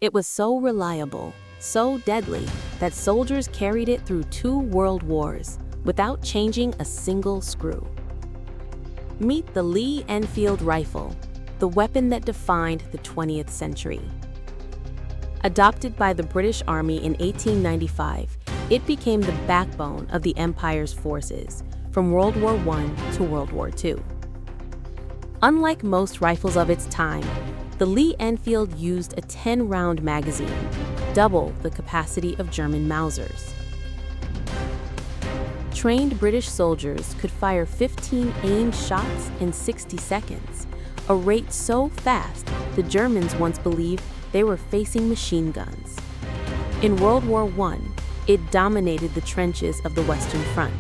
It was so reliable, so deadly, that soldiers carried it through 2 world wars without changing a single screw. Meet the Lee Enfield rifle, the weapon that defined the 20th century. Adopted by the British Army in 1895, it became the backbone of the Empire's forces from World War I to World War II. Unlike most rifles of its time, the Lee Enfield used a 10-round magazine, double the capacity of German Mausers. Trained British soldiers could fire 15 aimed shots in 60 seconds, a rate so fast the Germans once believed they were facing machine guns. In World War I, it dominated the trenches of the Western Front.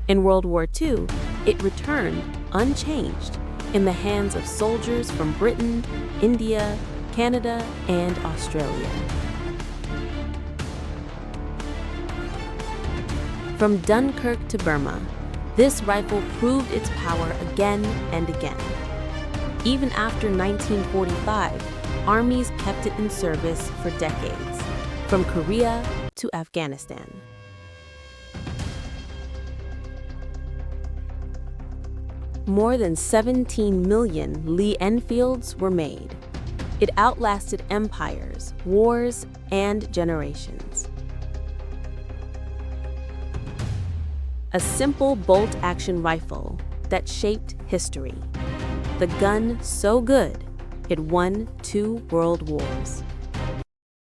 In World War II, it returned unchanged in the hands of soldiers from Britain, India, Canada, and Australia. From Dunkirk to Burma, this rifle proved its power again and again. Even after 1945, armies kept it in service for decades, from Korea to Afghanistan. More than 17 million Lee Enfields were made. It outlasted empires, wars, and generations. A simple bolt-action rifle that shaped history. The gun so good, it won 2 world wars.